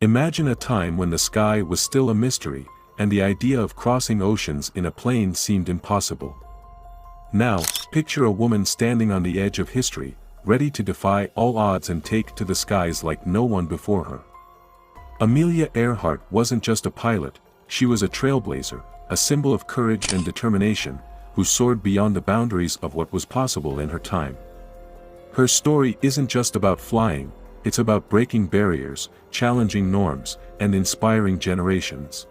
Imagine a time when the sky was still a mystery, and the idea of crossing oceans in a plane seemed impossible. Now, picture a woman standing on the edge of history, ready to defy all odds and take to the skies like no one before her. Amelia Earhart wasn't just a pilot, she was a trailblazer, a symbol of courage and determination, who soared beyond the boundaries of what was possible in her time. Her story isn't just about flying, it's about breaking barriers, challenging norms, and inspiring generations.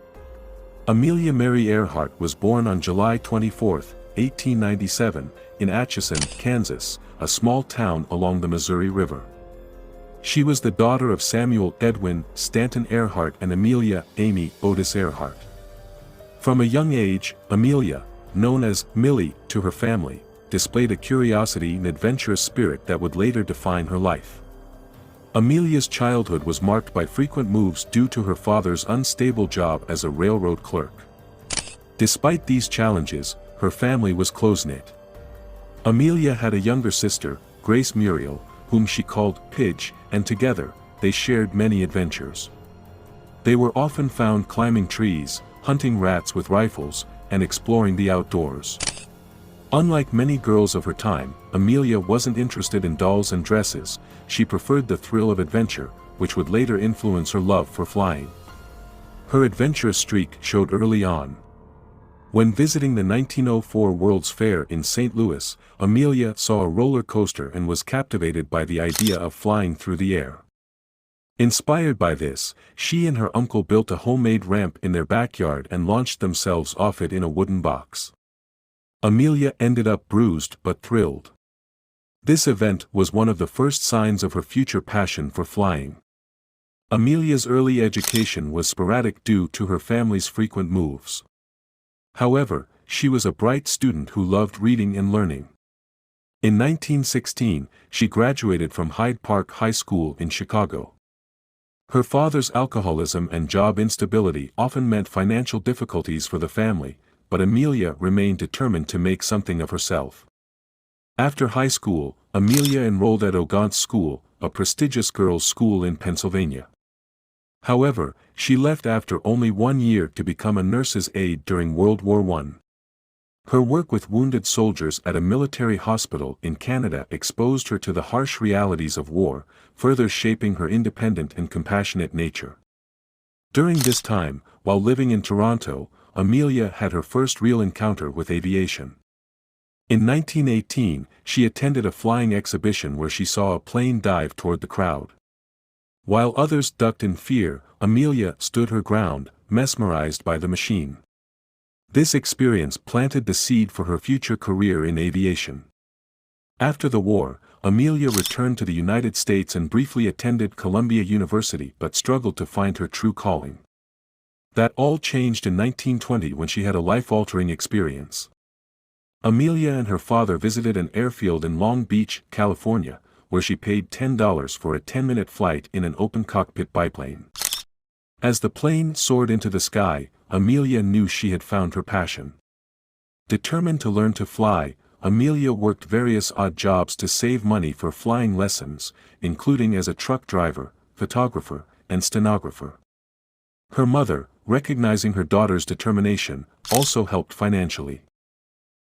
Amelia Mary Earhart was born on July 24, 1897, in Atchison, Kansas, a small town along the Missouri River. She was the daughter of Samuel Edwin Stanton Earhart and Amelia Amy Otis Earhart. From a young age, Amelia, known as Millie to her family, displayed a curiosity and adventurous spirit that would later define her life. Amelia's childhood was marked by frequent moves due to her father's unstable job as a railroad clerk. Despite these challenges, her family was close-knit. Amelia had a younger sister, Grace Muriel, whom she called Pidge, and together, they shared many adventures. They were often found climbing trees, hunting rats with rifles, and exploring the outdoors. Unlike many girls of her time, Amelia wasn't interested in dolls and dresses, she preferred the thrill of adventure, which would later influence her love for flying. Her adventurous streak showed early on. When visiting the 1904 World's Fair in St. Louis, Amelia saw a roller coaster and was captivated by the idea of flying through the air. Inspired by this, she and her uncle built a homemade ramp in their backyard and launched themselves off it in a wooden box. Amelia ended up bruised but thrilled. This event was one of the first signs of her future passion for flying. Amelia's early education was sporadic due to her family's frequent moves. However, she was a bright student who loved reading and learning. In 1916, she graduated from Hyde Park High School in Chicago. Her father's alcoholism and job instability often meant financial difficulties for the family, but Amelia remained determined to make something of herself. After high school, Amelia enrolled at Ogant's School, a prestigious girls' school in Pennsylvania. However, she left after only 1 year to become a nurse's aide during World War I. Her work with wounded soldiers at a military hospital in Canada exposed her to the harsh realities of war, further shaping her independent and compassionate nature. During this time, while living in Toronto, Amelia had her first real encounter with aviation. In 1918, she attended a flying exhibition where she saw a plane dive toward the crowd. While others ducked in fear, Amelia stood her ground, mesmerized by the machine. This experience planted the seed for her future career in aviation. After the war, Amelia returned to the United States and briefly attended Columbia University but struggled to find her true calling. That all changed in 1920 when she had a life-altering experience. Amelia and her father visited an airfield in Long Beach, California, where she paid $10 for a 10-minute flight in an open-cockpit biplane. As the plane soared into the sky, Amelia knew she had found her passion. Determined to learn to fly, Amelia worked various odd jobs to save money for flying lessons, including as a truck driver, photographer, and stenographer. Her mother, recognizing her daughter's determination, also helped financially.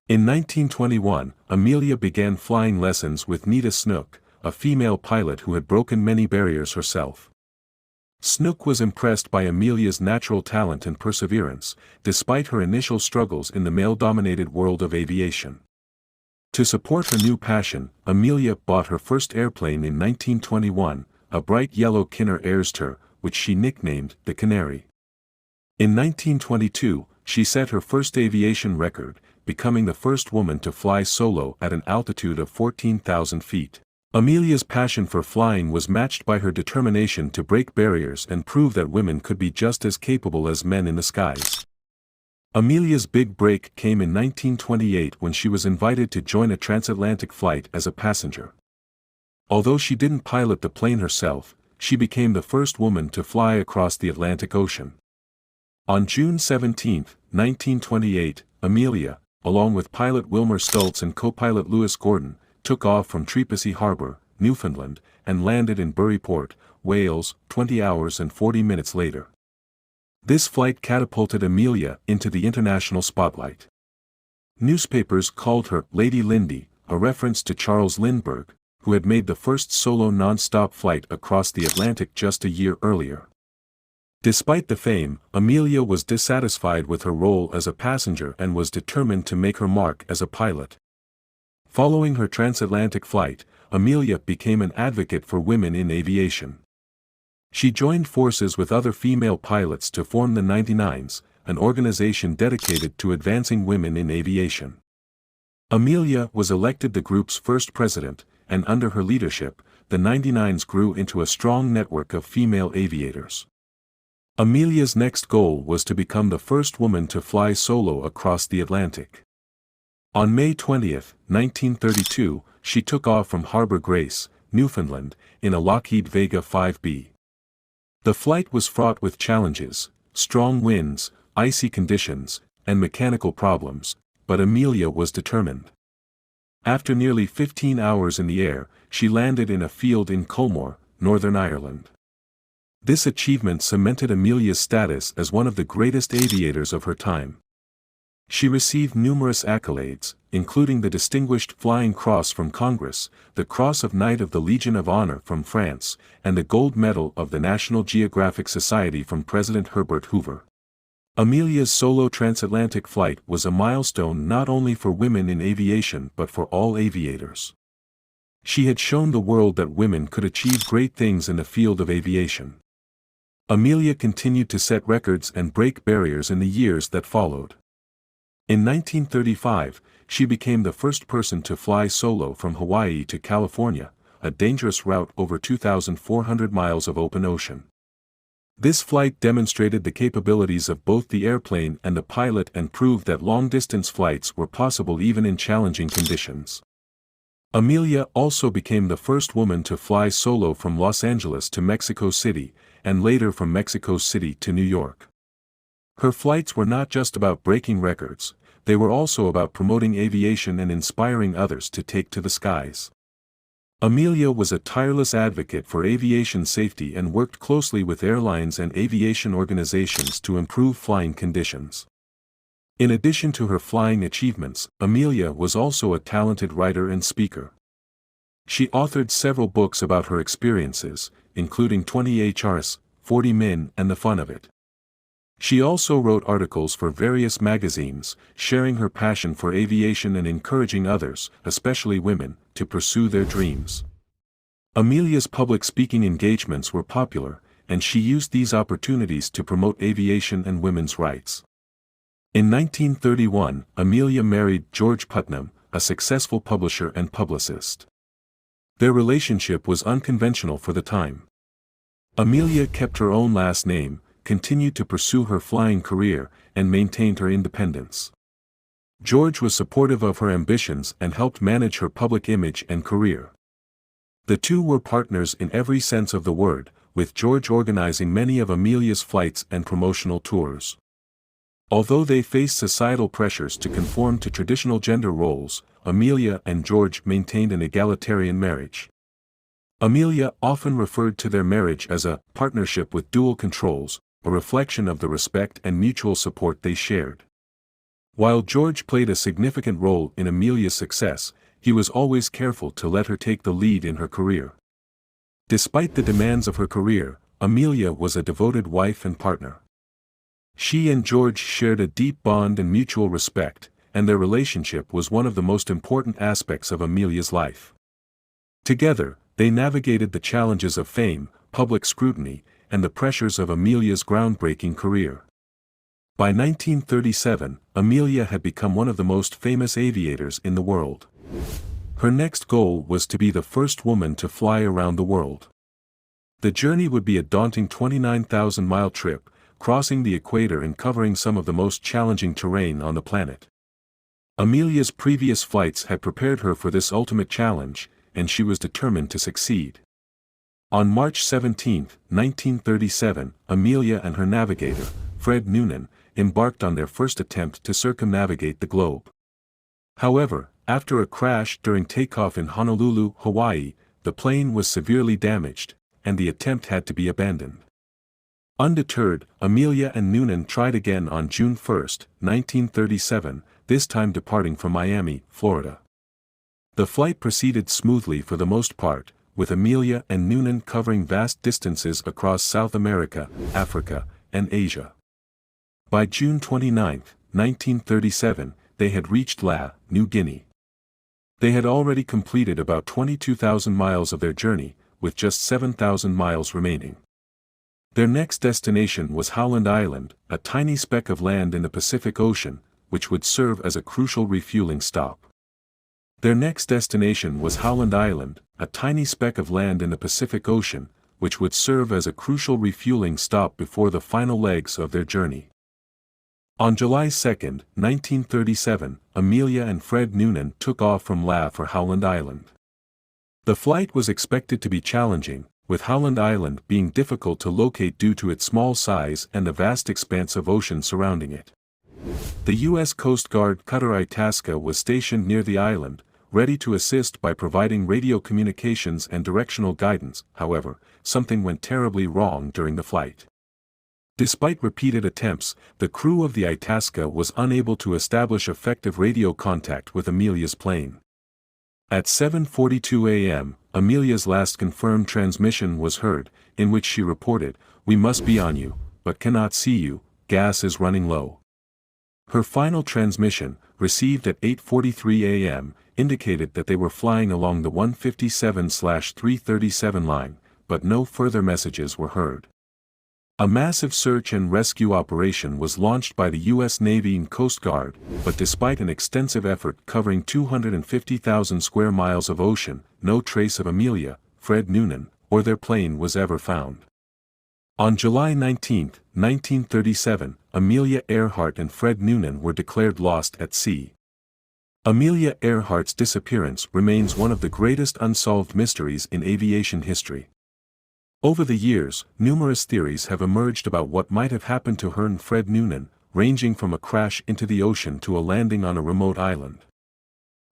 In 1921, Amelia began flying lessons with Nita Snook, a female pilot who had broken many barriers herself. Snook was impressed by Amelia's natural talent and perseverance, despite her initial struggles in the male-dominated world of aviation. To support her new passion, Amelia bought her first airplane in 1921, a bright yellow Kinner Airster, which she nicknamed the Canary. In 1922, she set her first aviation record, becoming the first woman to fly solo at an altitude of 14,000 feet. Amelia's passion for flying was matched by her determination to break barriers and prove that women could be just as capable as men in the skies. Amelia's big break came in 1928 when she was invited to join a transatlantic flight as a passenger. Although she didn't pilot the plane herself, she became the first woman to fly across the Atlantic Ocean. On June 17, 1928, Amelia, along with pilot Wilmer Stultz and co-pilot Lewis Gordon, took off from Trepassey Harbor, Newfoundland, and landed in Bury Port, Wales, 20 hours and 40 minutes later. This flight catapulted Amelia into the international spotlight. Newspapers called her Lady Lindy, a reference to Charles Lindbergh, who had made the first solo non-stop flight across the Atlantic just a year earlier. Despite the fame, Amelia was dissatisfied with her role as a passenger and was determined to make her mark as a pilot. Following her transatlantic flight, Amelia became an advocate for women in aviation. She joined forces with other female pilots to form the 99s, an organization dedicated to advancing women in aviation. Amelia was elected the group's first president, and under her leadership, the 99s grew into a strong network of female aviators. Amelia's next goal was to become the first woman to fly solo across the Atlantic. On May 20, 1932, she took off from Harbor Grace, Newfoundland, in a Lockheed Vega 5B. The flight was fraught with challenges, strong winds, icy conditions, and mechanical problems, but Amelia was determined. After nearly 15 hours in the air, she landed in a field in Culmore, Northern Ireland. This achievement cemented Amelia's status as one of the greatest aviators of her time. She received numerous accolades, including the Distinguished Flying Cross from Congress, the Cross of Knight of the Legion of Honor from France, and the Gold Medal of the National Geographic Society from President Herbert Hoover. Amelia's solo transatlantic flight was a milestone not only for women in aviation but for all aviators. She had shown the world that women could achieve great things in the field of aviation. Amelia continued to set records and break barriers in the years that followed. In 1935, she became the first person to fly solo from Hawaii to California, a dangerous route over 2,400 miles of open ocean. This flight demonstrated the capabilities of both the airplane and the pilot and proved that long-distance flights were possible even in challenging conditions. Amelia also became the first woman to fly solo from Los Angeles to Mexico City, and later from Mexico City to New York. Her flights were not just about breaking records, they were also about promoting aviation and inspiring others to take to the skies. Amelia was a tireless advocate for aviation safety and worked closely with airlines and aviation organizations to improve flying conditions. In addition to her flying achievements, Amelia was also a talented writer and speaker. She authored several books about her experiences, including 20 HRS, 40 Min, and the Fun of It. She also wrote articles for various magazines, sharing her passion for aviation and encouraging others, especially women, to pursue their dreams. Amelia's public speaking engagements were popular, and she used these opportunities to promote aviation and women's rights. In 1931, Amelia married George Putnam, a successful publisher and publicist. Their relationship was unconventional for the time. Amelia kept her own last name, continued to pursue her flying career, and maintained her independence. George was supportive of her ambitions and helped manage her public image and career. The two were partners in every sense of the word, with George organizing many of Amelia's flights and promotional tours. Although they faced societal pressures to conform to traditional gender roles, Amelia and George maintained an egalitarian marriage. Amelia often referred to their marriage as a partnership with dual controls, a reflection of the respect and mutual support they shared. While George played a significant role in Amelia's success, he was always careful to let her take the lead in her career. Despite the demands of her career, Amelia was a devoted wife and partner. She and George shared a deep bond and mutual respect, and their relationship was one of the most important aspects of Amelia's life. Together, they navigated the challenges of fame, public scrutiny, and the pressures of Amelia's groundbreaking career. By 1937, Amelia had become one of the most famous aviators in the world. Her next goal was to be the first woman to fly around the world. The journey would be a daunting 29,000-mile trip, crossing the equator and covering some of the most challenging terrain on the planet. Amelia's previous flights had prepared her for this ultimate challenge, and she was determined to succeed. On March 17, 1937, Amelia and her navigator, Fred Noonan, embarked on their first attempt to circumnavigate the globe. However, after a crash during takeoff in Honolulu, Hawaii, the plane was severely damaged, and the attempt had to be abandoned. Undeterred, Amelia and Noonan tried again on June 1, 1937, this time departing from Miami, Florida. The flight proceeded smoothly for the most part, with Amelia and Noonan covering vast distances across South America, Africa, and Asia. By June 29, 1937, they had reached La, New Guinea. They had already completed about 22,000 miles of their journey, with just 7,000 miles remaining. Their next destination was Howland Island, a tiny speck of land in the Pacific Ocean, which would serve as a crucial refueling stop. Their next destination was Howland Island, a tiny speck of land in the Pacific Ocean, which would serve as a crucial refueling stop before the final legs of their journey. On July 2, 1937, Amelia and Fred Noonan took off from La for Howland Island. The flight was expected to be challenging, with Howland Island being difficult to locate due to its small size and the vast expanse of ocean surrounding it. The U.S. Coast Guard cutter Itasca was stationed near the island, ready to assist by providing radio communications and directional guidance. However, something went terribly wrong during the flight. Despite repeated attempts, the crew of the Itasca was unable to establish effective radio contact with Amelia's plane. At 7:42 a.m., Amelia's last confirmed transmission was heard, in which she reported, "We must be on you, but cannot see you, gas is running low." Her final transmission, received at 8:43 a.m., indicated that they were flying along the 157/337 line, but no further messages were heard. A massive search and rescue operation was launched by the U.S. Navy and Coast Guard, but despite an extensive effort covering 250,000 square miles of ocean, no trace of Amelia, Fred Noonan, or their plane was ever found. On July 19, 1937, Amelia Earhart and Fred Noonan were declared lost at sea. Amelia Earhart's disappearance remains one of the greatest unsolved mysteries in aviation history. Over the years, numerous theories have emerged about what might have happened to her and Fred Noonan, ranging from a crash into the ocean to a landing on a remote island.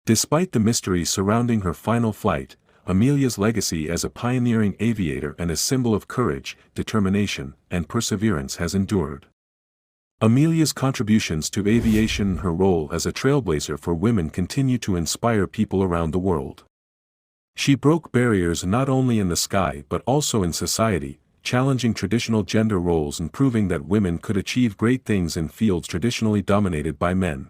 Despite the mystery surrounding her final flight, Amelia's legacy as a pioneering aviator and a symbol of courage, determination, and perseverance has endured. Amelia's contributions to aviation and her role as a trailblazer for women continue to inspire people around the world. She broke barriers not only in the sky but also in society, challenging traditional gender roles and proving that women could achieve great things in fields traditionally dominated by men.